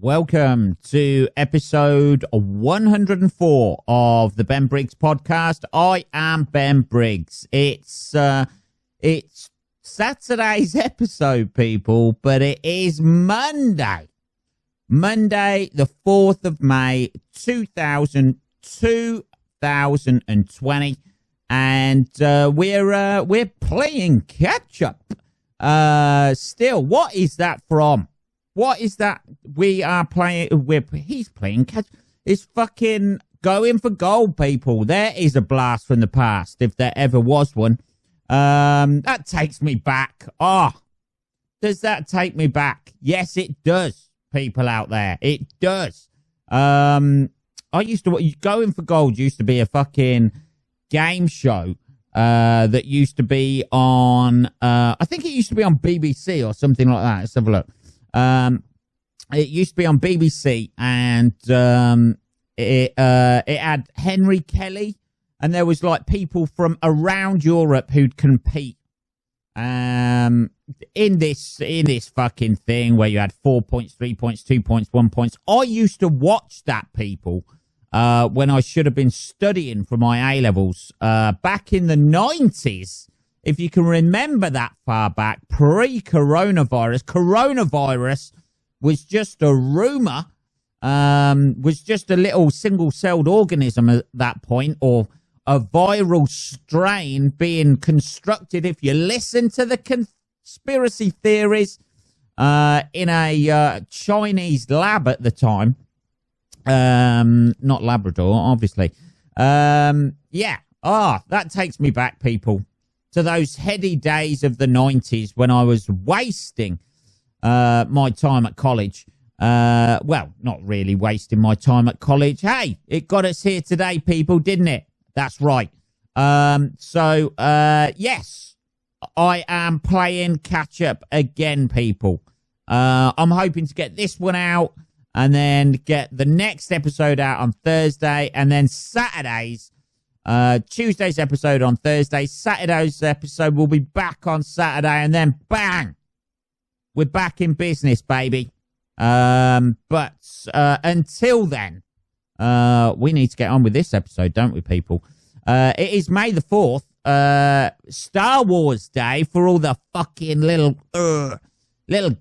Welcome to episode 104 of the Ben Briggs podcast. I am Ben Briggs. It's Saturday's episode, people, but it is Monday, the 4th of May, 2020, and we're playing catch up. Still, what is that from? What is that? We are playing. He's playing catch. It's fucking going for gold, people. There is a blast from the past, if there ever was one. That takes me back. Does that take me back? Yes, it does. People out there, it does. I used to Going for Gold used to be a fucking game show that used to be on. I think it used to be on BBC or something like that. Let's have a look. It used to be on BBC, and it had Henry Kelly, and there was like people from around Europe who'd compete in this fucking thing where you had 4 points, 3 points, 2 points, 1 point. I used to watch that, people, when I should have been studying for my A-levels back in the 90s. If you can remember that far back, pre-coronavirus, coronavirus was just a rumor, was just a little single-celled organism at that point, or a viral strain being constructed, if you listen to the conspiracy theories, in a Chinese lab at the time. Not Labrador, obviously. Yeah. That takes me back, people, to those heady days of the 90s when I was wasting my time at college. Well, not really wasting my time at college. Hey, it got us here today, people, didn't it? That's right. Yes, I am playing catch-up again, people. I'm hoping to get this one out and then get the next episode out on Thursday, and then Saturdays. Tuesday's episode on Thursday. Saturday's episode will be back on Saturday, and then bang, we're back in business, baby. But until then, we need to get on with this episode, don't we, people? It is May the 4th, Star Wars Day, for all the fucking little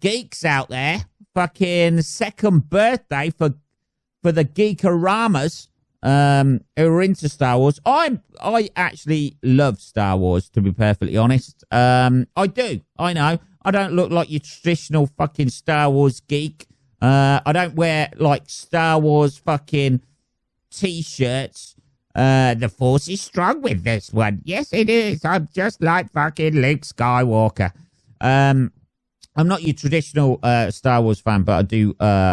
geeks out there. Fucking second birthday for the Geekaramas. Who are into Star Wars. I actually love Star Wars, to be perfectly honest. I do. I know. I don't look like your traditional fucking Star Wars geek. I don't wear like Star Wars fucking t-shirts. The Force is strong with this one. Yes, it is. I'm just like fucking Luke Skywalker. I'm not your traditional Star Wars fan, but I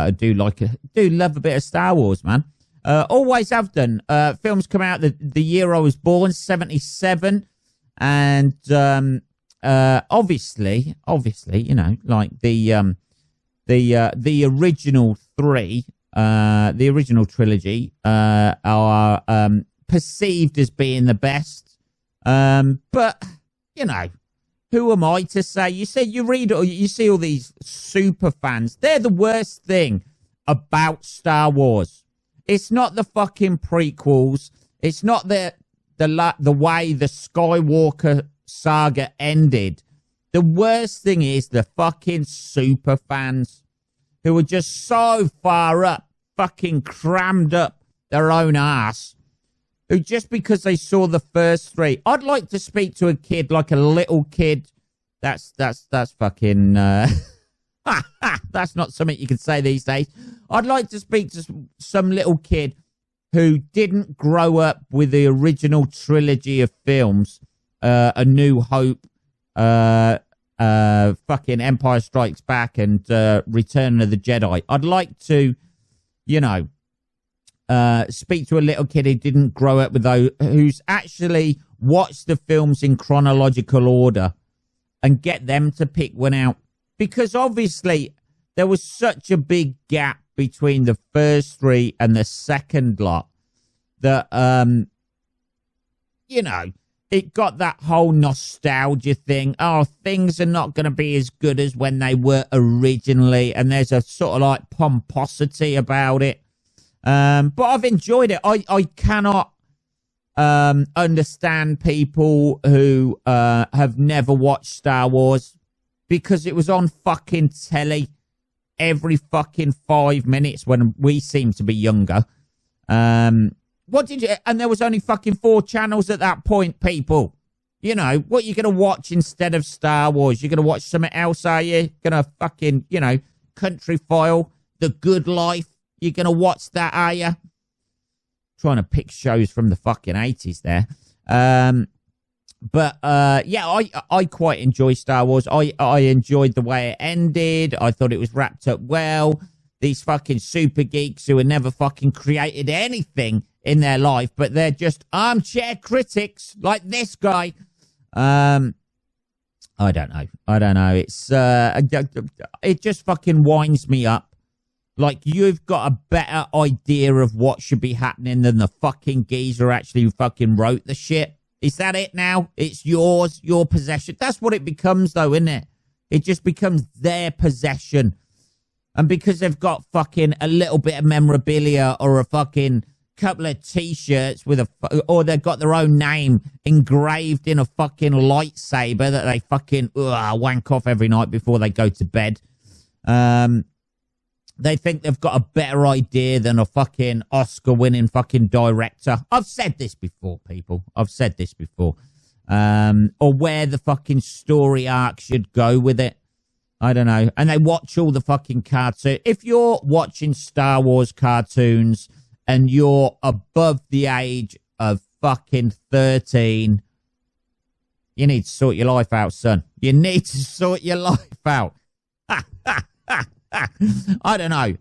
do love a bit of Star Wars, man. Always have done. Films come out the year I was born, 77, and obviously, you know, like the original three, the original trilogy, are perceived as being the best. But you know, who am I to say? You see all these super fans. They're the worst thing about Star Wars. It's not the fucking prequels. It's not the way the Skywalker saga ended. The worst thing is the fucking super fans who are just so far up, fucking crammed up their own ass, who just because they saw the first three. I'd like to speak to a kid, like a little kid. That's fucking... that's not something you can say these days. I'd like to speak to some little kid who didn't grow up with the original trilogy of films, A New Hope, fucking Empire Strikes Back, and Return of the Jedi. I'd like to, you know, speak to a little kid who didn't grow up with those, who's actually watched the films in chronological order, and get them to pick one out. Because obviously there was such a big gap between the first three and the second lot that, you know, it got that whole nostalgia thing. Oh, things are not going to be as good as when they were originally. And there's a sort of like pomposity about it. But I've enjoyed it. I cannot understand people who have never watched Star Wars because it was on fucking telly every fucking 5 minutes when we seem to be younger. What did you... And there was only fucking 4 channels at that point, people. You know, what are you going to watch instead of Star Wars? You're going to watch something else, are you? Going to fucking, you know, Country File, The Good Life. You're going to watch that, are you? Trying to pick shows from the fucking 80s there. But yeah, I quite enjoy Star Wars. I enjoyed the way it ended. I thought it was wrapped up well. These fucking super geeks who had never fucking created anything in their life, but they're just armchair critics like this guy. I don't know. It's it just fucking winds me up. Like, you've got a better idea of what should be happening than the fucking geezer actually who fucking wrote the shit. Is that it now? It's yours, your possession. That's what it becomes, though, isn't it? It just becomes their possession. And because they've got fucking a little bit of memorabilia or a fucking couple of T-shirts with or they've got their own name engraved in a fucking lightsaber that they fucking wank off every night before they go to bed. They think they've got a better idea than a fucking Oscar-winning fucking director. I've said this before, people. I've said this before. Or where the fucking story arc should go with it. I don't know. And they watch all the fucking cartoons. If you're watching Star Wars cartoons and you're above the age of fucking 13, you need to sort your life out, son. You need to sort your life out. I don't know.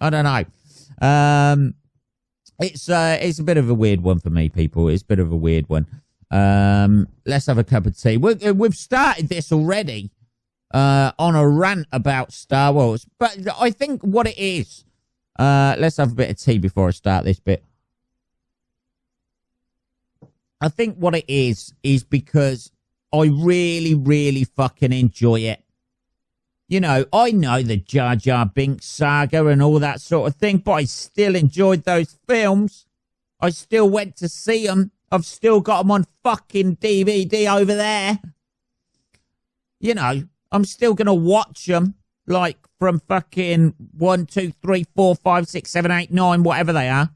It's a bit of a weird one for me, people. It's a bit of a weird one. Let's have a cup of tea. We've started this already on a rant about Star Wars, but I think what it is, let's have a bit of tea before I start this bit. I think what it is because I really, really fucking enjoy it. You know, I know the Jar Jar Binks saga and all that sort of thing, but I still enjoyed those films. I still went to see them. I've still got them on fucking DVD over there. You know, I'm still going to watch them, like, from fucking 1, 2, 3, 4, 5, 6, 7, 8, 9, whatever they are.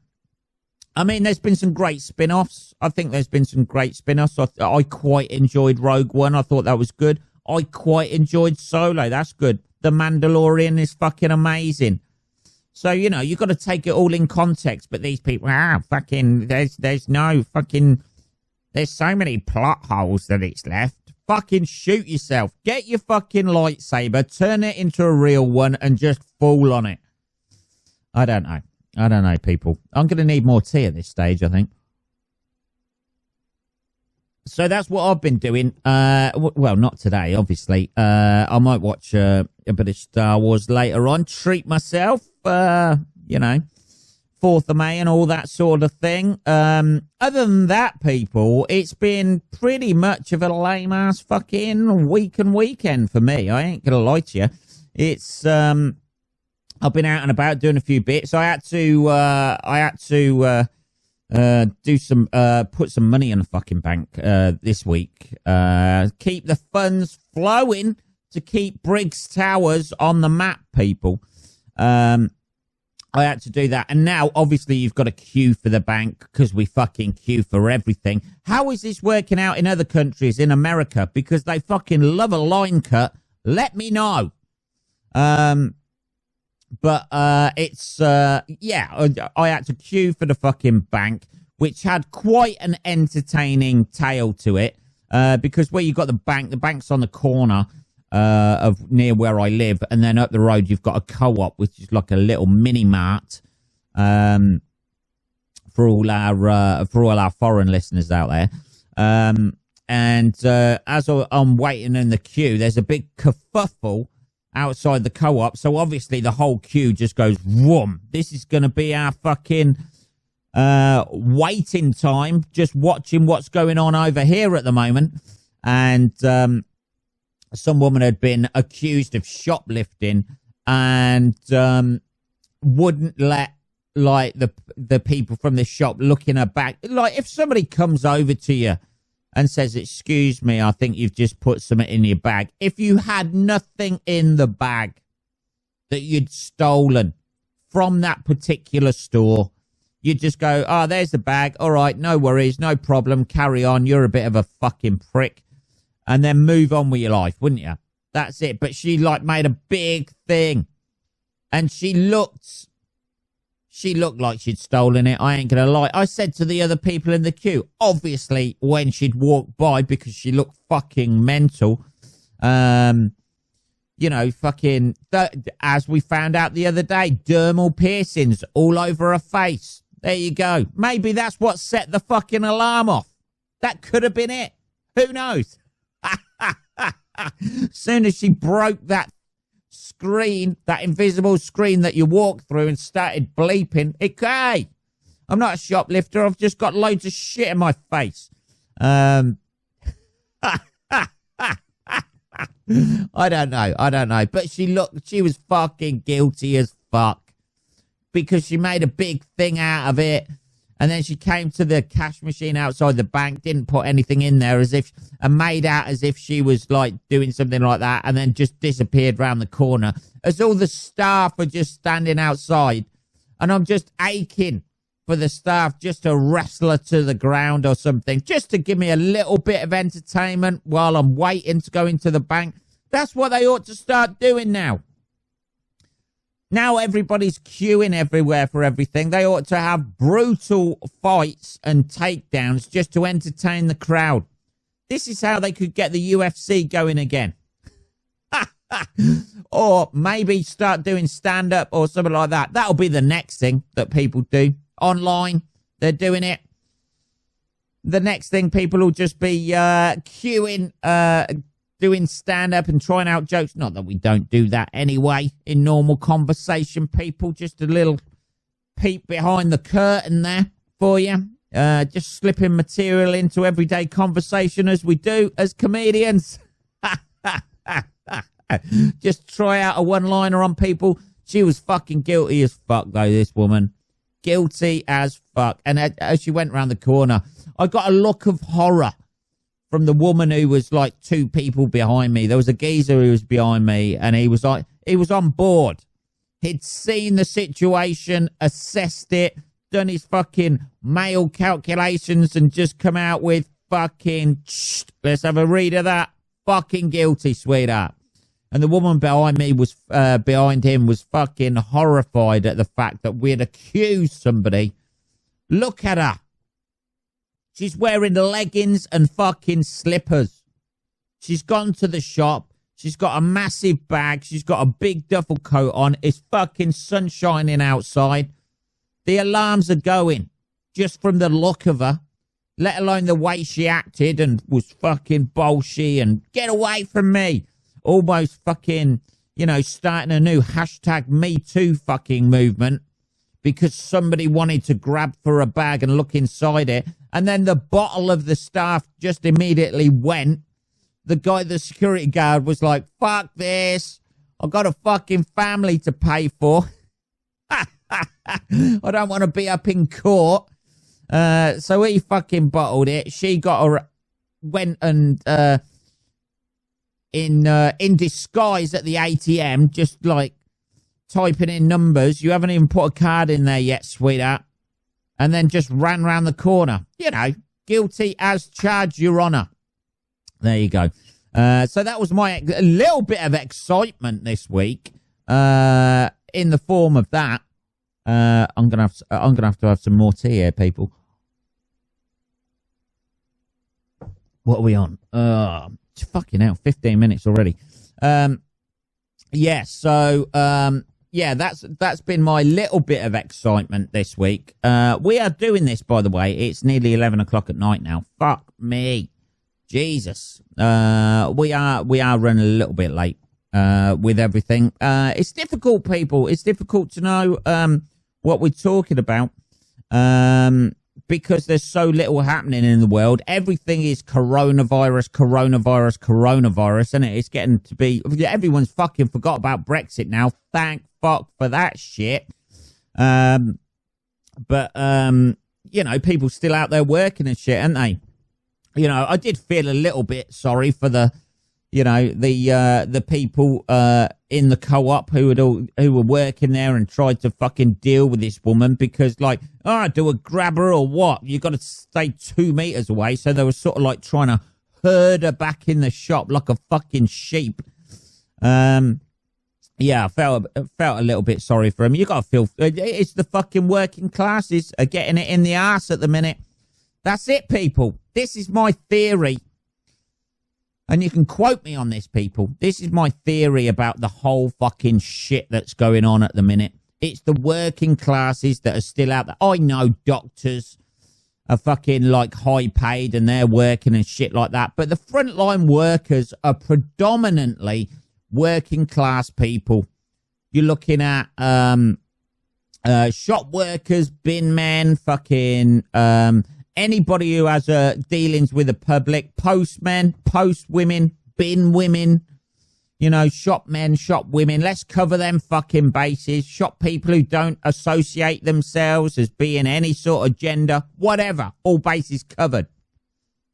I mean, there's been some great spin-offs. I think there's been some great spin-offs. I quite enjoyed Rogue One. I thought that was good. I quite enjoyed Solo. That's good. The Mandalorian is fucking amazing. So, you know, you've got to take it all in context. But these people, fucking, there's no fucking, there's so many plot holes that it's left. Fucking shoot yourself. Get your fucking lightsaber, turn it into a real one, and just fall on it. I don't know, people. I'm going to need more tea at this stage, I think. So that's what I've been doing. Well, not today, obviously. I might watch a bit of Star Wars later on. Treat myself, you know, 4th of May and all that sort of thing. Other than that, people, it's been pretty much of a lame-ass fucking week and weekend for me. I ain't going to lie to you. It's, I've been out and about doing a few bits. I had to do some, put some money in the fucking bank, this week. Keep the funds flowing to keep Briggs Towers on the map, people. I had to do that. And now, obviously, you've got to queue for the bank because we fucking queue for everything. How is this working out in other countries, in America? Because they fucking love a line cut. Let me know. But it's, yeah, I had to queue for the fucking bank, which had quite an entertaining tale to it. Because where you got the bank's on the corner of near where I live, and then up the road you've got a co-op, which is like a little mini mart for all our foreign listeners out there. And as I'm waiting in the queue, there's a big kerfuffle outside the co-op, so obviously the whole queue just goes whoom. This is going to be our fucking waiting time, just watching what's going on over here at the moment. And some woman had been accused of shoplifting and wouldn't let like the people from the shop look in her bag. Like if somebody comes over to you and says, excuse me, I think you've just put something in your bag. If you had nothing in the bag that you'd stolen from that particular store, you'd just go, oh, there's the bag. All right, no worries, no problem. Carry on. You're a bit of a fucking prick. And then move on with your life, wouldn't you? That's it. But she like made a big thing. And she looked like she'd stolen it. I ain't going to lie. I said to the other people in the queue, obviously when she'd walked by, because she looked fucking mental, you know, fucking, as we found out the other day, dermal piercings all over her face. There you go. Maybe that's what set the fucking alarm off. That could have been it. Who knows? Soon as she broke that screen, that invisible screen that you walk through, and started bleeping, hey, I'm not a shoplifter. I've just got loads of shit in my face. I don't know. But she was fucking guilty as fuck because she made a big thing out of it. And then she came to the cash machine outside the bank, didn't put anything in there, and made out as if she was like doing something like that, and then just disappeared round the corner as all the staff are just standing outside. And I'm just aching for the staff just to wrestle her to the ground or something, just to give me a little bit of entertainment while I'm waiting to go into the bank. That's what they ought to start doing now. Now everybody's queuing everywhere for everything. They ought to have brutal fights and takedowns just to entertain the crowd. This is how they could get the UFC going again. Or maybe start doing stand-up or something like that. That'll be the next thing that people do. Online, they're doing it. The next thing, people will just be queuing, doing stand-up and trying out jokes. Not that we don't do that anyway in normal conversation, people. Just a little peek behind the curtain there for you. Just slipping material into everyday conversation as we do as comedians. Just try out a one-liner on people. She was fucking guilty as fuck, though, this woman. Guilty as fuck. And as she went round the corner, I got a look of horror from the woman who was like two people behind me. There was a geezer who was behind me, and he was on board. He'd seen the situation, assessed it, done his fucking male calculations, and just come out with fucking, let's have a read of that. Fucking guilty, sweetheart. And the woman behind me was, behind him was fucking horrified at the fact that we had accused somebody. Look at her. She's wearing leggings and fucking slippers. She's gone to the shop. She's got a massive bag. She's got a big duffel coat on. It's fucking sun shining outside. The alarms are going just from the look of her, let alone the way she acted and was fucking bolshy and get away from me. Almost fucking, you know, starting a new hashtag Me Too fucking movement because somebody wanted to grab for a bag and look inside it. And then the bottle of the staff just immediately went. The guy, the security guard, was like, fuck this. I've got a fucking family to pay for. I don't want to be up in court. So he fucking bottled it. She went and in disguise at the ATM, just like typing in numbers. You haven't even put a card in there yet, sweetheart. And then just ran round the corner. You know, guilty as charged, Your Honour. There you go. So that was a little bit of excitement this week, in the form of that. I'm gonna have to have some more tea here, people. What are we on? Fucking hell, 15 minutes already. Yeah, so yeah, that's been my little bit of excitement this week. We are doing this, by the way. It's nearly 11 o'clock at night now. Fuck me. Jesus. We are running a little bit late with everything. It's difficult, people. It's difficult to know what we're talking about. because there's so little happening in the world. Everything is coronavirus, and it's getting to be, everyone's fucking forgot about Brexit now. Thank fuck for that shit. But people still out there working and shit, aren't they? I did feel a little bit sorry for the people in the co-op who were working there and tried to fucking deal with this woman because, do a grabber or what? You got to stay 2 meters away. So they were sort of like trying to herd her back in the shop like a fucking sheep. I felt a little bit sorry for him. You got to feel it's the fucking working classes are getting it in the arse at the minute. That's it, people. This is my theory. And you can quote me on this, people. This is my theory about the whole fucking shit that's going on at the minute. It's the working classes that are still out there. I know doctors are fucking high paid and they're working and shit like that. But the frontline workers are predominantly working class people. You're looking at shop workers, bin men, fucking anybody who has dealings with the public, postmen, post women, bin women, shop men, shop women. Let's cover them fucking bases. Shop people who don't associate themselves as being any sort of gender, whatever. All bases covered.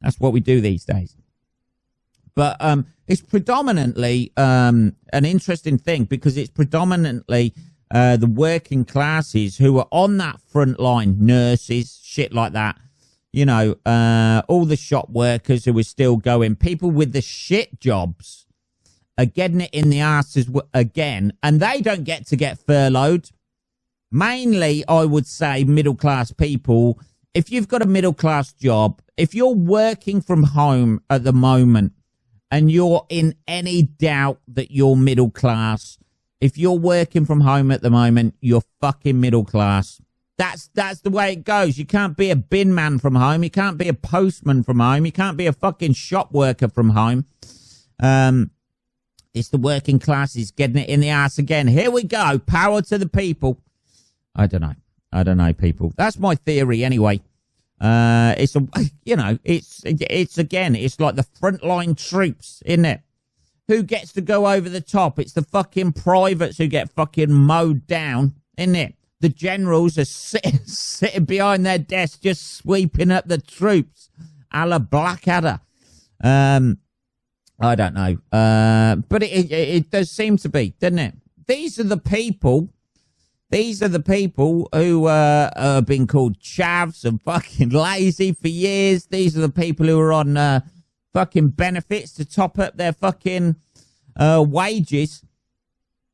That's what we do these days. But it's predominantly an interesting thing because it's predominantly the working classes who are on that front line, nurses, shit like that. All the shop workers who are still going, people with the shit jobs are getting it in the arses again, and they don't get furloughed. Mainly, I would say middle-class people. If you've got a middle-class job, if you're working from home at the moment and you're in any doubt that you're middle class, if you're working from home at the moment, you're fucking middle class. That's the way it goes. You can't be a bin man from home. You can't be a postman from home. You can't be a fucking shop worker from home. It's the working classes getting it in the ass again. Here we go. Power to the people. I don't know, people. That's my theory anyway. It's like the frontline troops, isn't it? Who gets to go over the top? It's the fucking privates who get fucking mowed down, isn't it? The generals are sitting behind their desks just sweeping up the troops a la Blackadder. I don't know. But it does seem to be, doesn't it? These are the people who have been called chavs and fucking lazy for years. These are the people who are on fucking benefits to top up their fucking wages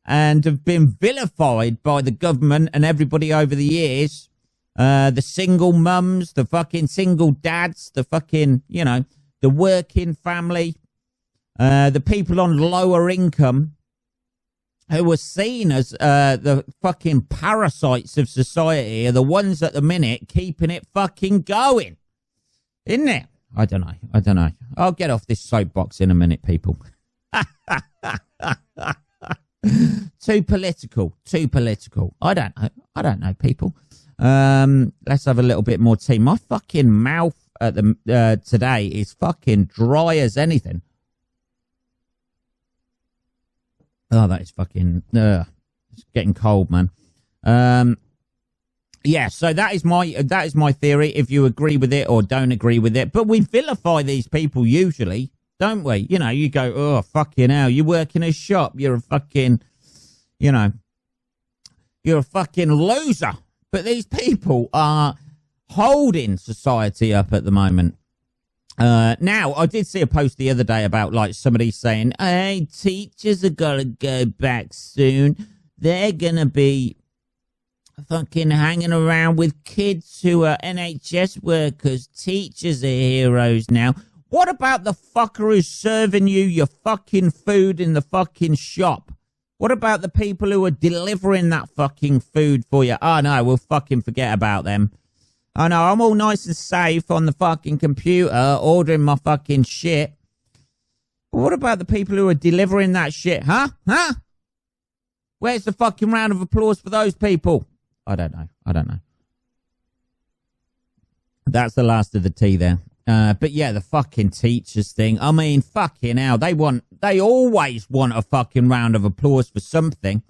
and have been vilified by the government and everybody over the years. The single mums, the fucking single dads, the fucking, the working family, the people on lower income who were seen as the fucking parasites of society are the ones at the minute keeping it fucking going. Isn't it? I don't know. I'll get off this soapbox in a minute, people. Too political. I don't know, people. Let's have a little bit more tea. My fucking mouth at the today is fucking dry as anything. Oh, that is fucking... it's getting cold, man. Yeah, so that is my theory, if you agree with it or don't agree with it. But we vilify these people usually, don't we? You go, oh, fucking hell, you work in a shop, you're a fucking, you're a fucking loser. But these people are holding society up at the moment. Now, I did see a post the other day about somebody saying, hey, teachers are gonna go back soon. They're gonna be fucking hanging around with kids who are NHS workers. Teachers are heroes now. What about the fucker who's serving you your fucking food in the fucking shop? What about the people who are delivering that fucking food for you? Oh, no, we'll fucking forget about them. I know, I'm all nice and safe on the fucking computer ordering my fucking shit. But what about the people who are delivering that shit, huh? Where's the fucking round of applause for those people? I don't know. That's the last of the tea there. But yeah, the fucking teachers thing. I mean, fucking hell. They always want a fucking round of applause for something,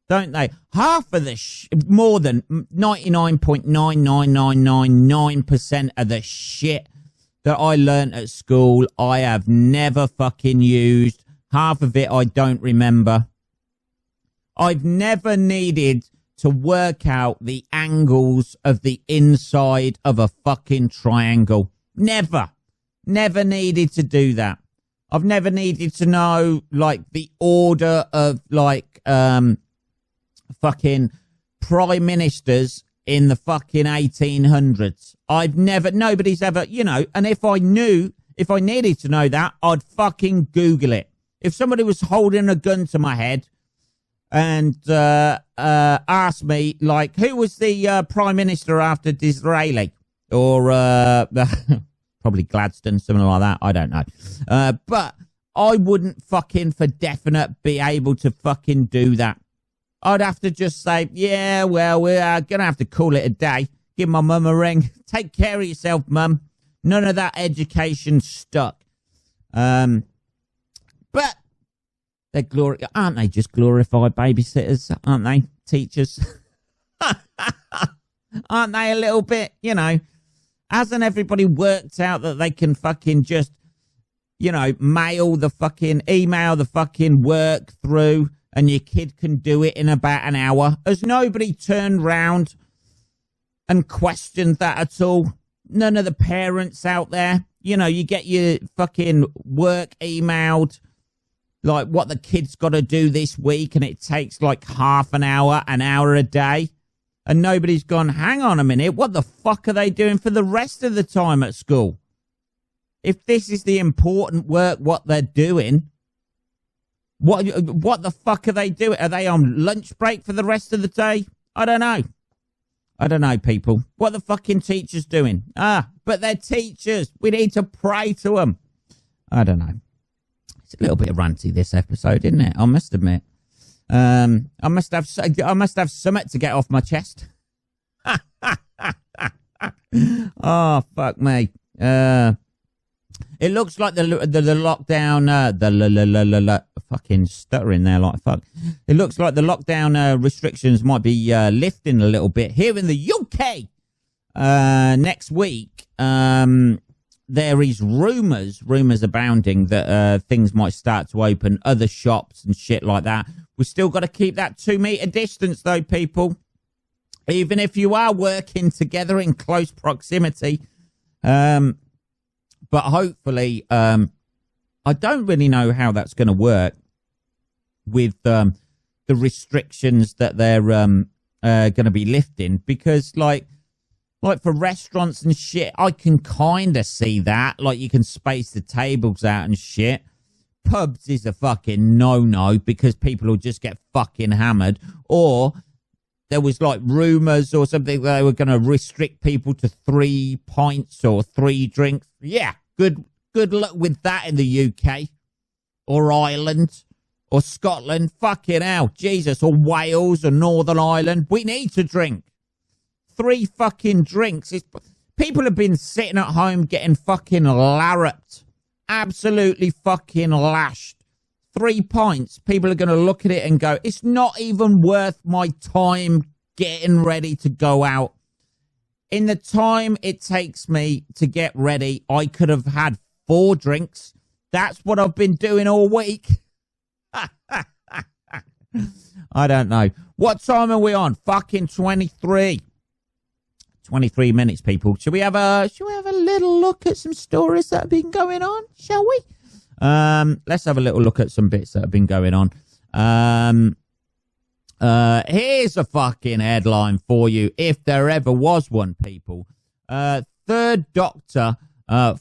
don't they? Half of the more than 99.99999% of the shit that I learnt at school, I have never fucking used. Half of it I don't remember. I've never needed to work out the angles of the inside of a fucking triangle. Never needed to do that. I've never needed to know, like, the order of, like, fucking prime ministers in the fucking 1800s. Nobody's ever, you know, and if I needed to know that, I'd fucking Google it. If somebody was holding a gun to my head and asked me, like, who was the prime minister after Disraeli? Or probably Gladstone, something like that. I don't know. But I wouldn't fucking for definite be able to fucking do that. I'd have to just say, yeah, well, we're going to have to call it a day. Give my mum a ring. Take care of yourself, mum. None of that education stuck. But they're aren't they just glorified babysitters? Aren't they? Teachers. Aren't they a little bit, you know? Hasn't everybody worked out that they can fucking just, you know, email the fucking work through and your kid can do it in about an hour? Has nobody turned round and questioned that at all? None of the parents out there. You know, you get your fucking work emailed, like what the kid's got to do this week, and it takes like half an hour a day. And nobody's gone, hang on a minute, what the fuck are they doing for the rest of the time at school? If this is the important work, what they're doing, what the fuck are they doing? Are they on lunch break for the rest of the day? I don't know, people. What the fucking teachers doing? But they're teachers. We need to pray to them. I don't know. It's a little bit ranty, this episode, isn't it? I must admit. I must have something to get off my chest. Oh, fuck me. It looks like the lockdown, fucking stuttering there like fuck. It looks like the lockdown restrictions might be lifting a little bit here in the UK. Next week, there is rumours abounding that things might start to open, other shops and shit like that. We've still got to keep that 2 metre distance, though, people. Even if you are working together in close proximity. But hopefully, I don't really know how that's going to work with the restrictions that they're going to be lifting. Because, like for restaurants and shit, I can kind of see that. Like, you can space the tables out and shit. Pubs is a fucking no-no because people will just get fucking hammered. Or there was like rumours or something that they were going to restrict people to 3 pints or 3 drinks. Yeah, good luck with that in the UK or Ireland or Scotland. Fucking hell, Jesus, or Wales or Northern Ireland. We need to drink. 3 fucking drinks. People have been sitting at home getting fucking larruped. Absolutely fucking lashed. 3 pints. People are going to look at it and go, it's not even worth my time getting ready to go out. In the time it takes me to get ready, I could have had 4 drinks. That's what I've been doing all week. I don't know. What time are we on? Fucking 23. 23 minutes, people. Should we have a little look at some stories that have been going on, shall we? Let's have a little look at some bits that have been going on. Here's a fucking headline for you, if there ever was one, people. 3rd doctor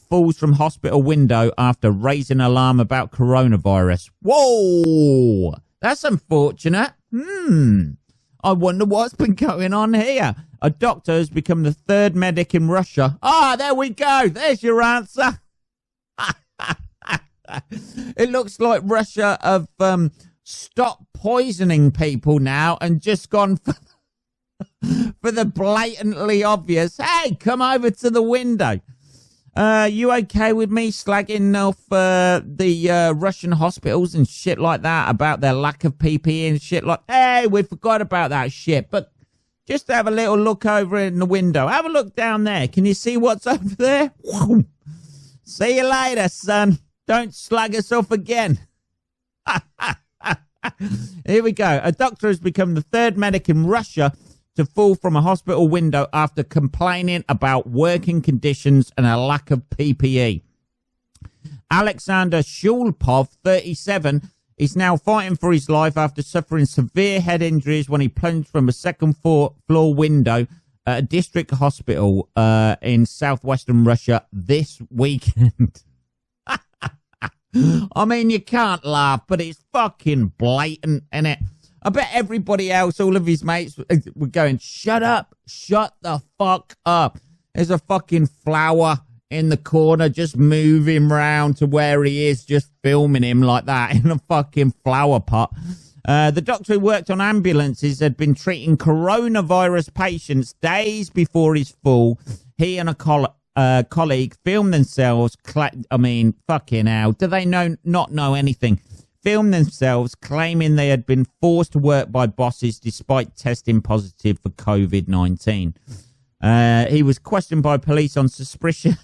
falls from hospital window after raising alarm about coronavirus. Whoa! That's unfortunate. I wonder what's been going on here. A doctor has become the 3rd medic in Russia. There we go. There's your answer. It looks like Russia have stopped poisoning people now and just gone for the blatantly obvious, hey, come over to the window. You okay with me slagging off the Russian hospitals and shit like that about their lack of PPE and shit like, hey, we forgot about that shit, but just have a little look over in the window. Have a look down there. Can you see what's over there? See you later, son. Don't slag us off again. Here we go. A doctor has become the third medic in Russia to fall from a hospital window after complaining about working conditions and a lack of PPE. Alexander Shulpov, 37, is now fighting for his life after suffering severe head injuries when he plunged from a second-floor window at a district hospital in southwestern Russia this weekend. I mean, you can't laugh, but it's fucking blatant, innit? I bet everybody else, all of his mates, were going, shut up, shut the fuck up. There's a fucking flower in the corner, just move him round to where he is, just filming him like that in a fucking flower pot. The doctor who worked on ambulances had been treating coronavirus patients days before his fall. He and a colleague filmed themselves. Fucking hell. Do they not know anything? Filmed themselves claiming they had been forced to work by bosses despite testing positive for COVID-19. He was questioned by police on suspicion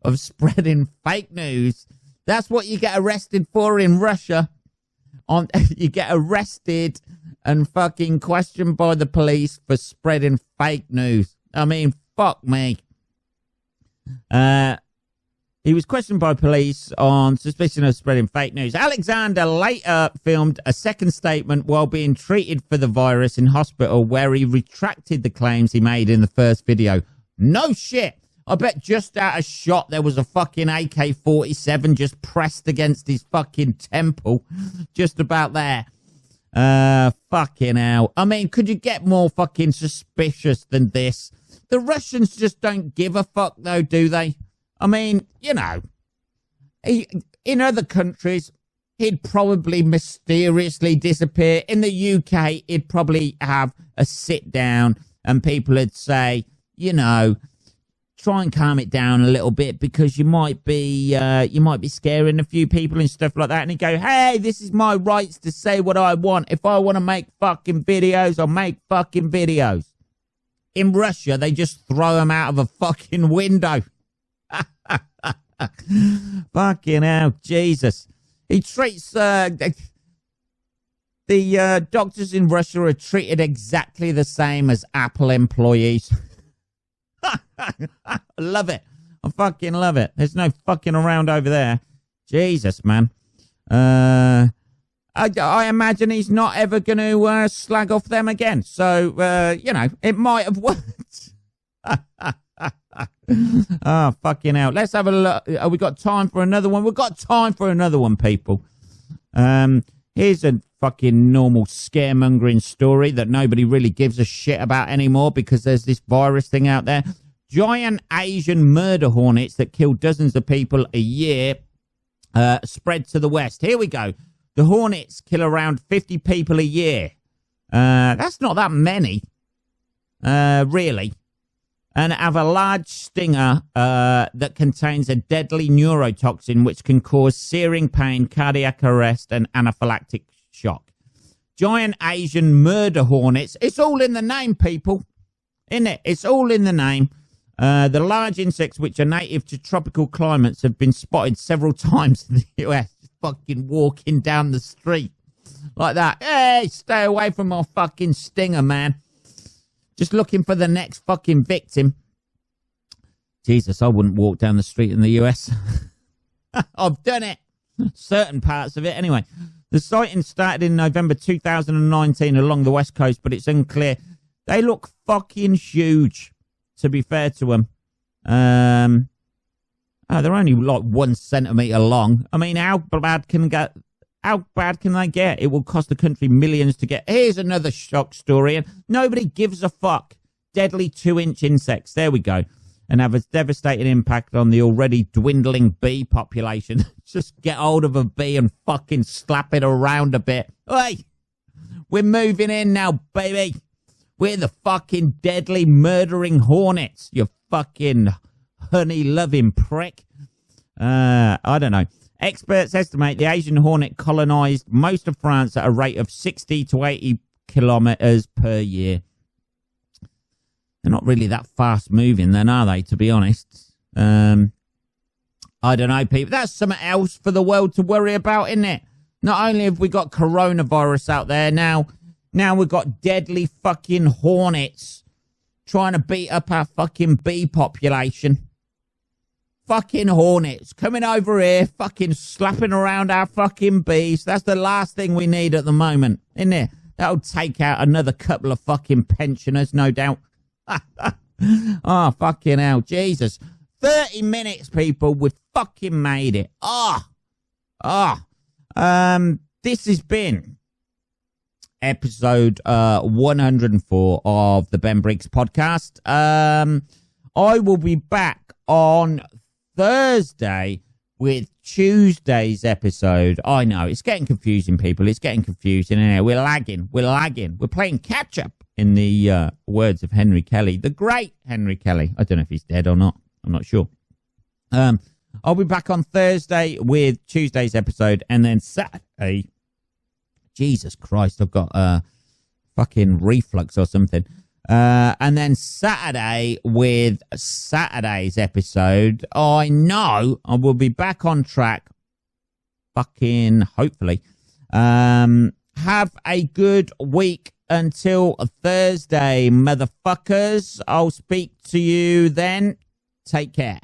of spreading fake news. That's what you get arrested for in Russia. You get arrested and fucking questioned by the police for spreading fake news. I mean, fuck me. He was questioned by police on suspicion of spreading fake news. Alexander later filmed a second statement while being treated for the virus in hospital, where he retracted the claims he made in the first video. No shit. I bet just out of shot there was a fucking AK-47 just pressed against his fucking temple. Just about there. Fucking hell. I mean, could you get more fucking suspicious than this? The Russians just don't give a fuck, though, do they? I mean, you know, in other countries, he'd probably mysteriously disappear. In the UK, he'd probably have a sit down and people would say, you know, try and calm it down a little bit because you might be scaring a few people and stuff like that. And he'd go, hey, this is my rights to say what I want. If I want to make fucking videos, I'll make fucking videos. In Russia, they just throw him out of a fucking window. Fucking hell, Jesus. He treats the doctors in Russia are treated exactly the same as Apple employees. I love it. I fucking love it. There's no fucking around over there. Jesus, man. I imagine he's not ever going to slag off them again. So, you know, it might have worked. Oh, fucking hell. Let's have a look. We got time for another one? We've got time for another one, people. Here's a fucking normal scaremongering story that nobody really gives a shit about anymore because there's this virus thing out there. Giant Asian murder hornets that kill dozens of people a year spread to the west. Here we go. The hornets kill around 50 people a year. That's not that many, really. And have a large stinger that contains a deadly neurotoxin which can cause searing pain, cardiac arrest, and anaphylactic shock. Giant Asian murder hornets. It's all in the name, people. Isn't it? It's all in the name. The large insects, which are native to tropical climates, have been spotted several times in the US. Just fucking walking down the street like that. Hey, stay away from my fucking stinger, man. Just looking for the next fucking victim. Jesus, I wouldn't walk down the street in the US. I've done it. Certain parts of it. Anyway, the sighting started in November 2019 along the west coast, but it's unclear. They look fucking huge, to be fair to them. They're only like 1 centimetre long. I mean, how bad can they get? It will cost the country millions to get. Here's another shock story, and nobody gives a fuck. Deadly 2-inch insects. There we go. And have a devastating impact on the already dwindling bee population. Just get hold of a bee and fucking slap it around a bit. Hey, we're moving in now, baby. We're the fucking deadly murdering hornets, you fucking honey-loving prick. I don't know. Experts estimate the Asian hornet colonized most of France at a rate of 60 to 80 kilometers per year. They're not really that fast moving then, are they, to be honest? I don't know, people. That's something else for the world to worry about, isn't it? Not only have we got coronavirus out there, now we've got deadly fucking hornets trying to beat up our fucking bee population. Fucking hornets coming over here, fucking slapping around our fucking bees. That's the last thing we need at the moment, isn't it? That'll take out another couple of fucking pensioners, no doubt. Oh, fucking hell, Jesus. 30 minutes, people. We've fucking made it. This has been episode 104 of the Ben Briggs podcast. I will be back on Thursday with Tuesday's episode. I know, it's getting confusing, people. It's getting confusing. We're lagging. We're playing catch-up, in the words of Henry Kelly, the great Henry Kelly. I don't know if he's dead or not. I'm not sure. I'll be back on Thursday with Tuesday's episode, and then Saturday. Jesus Christ, I've got fucking reflux or something. And then Saturday with Saturday's episode. I know I will be back on track. Fucking hopefully. Have a good week until Thursday, motherfuckers. I'll speak to you then. Take care.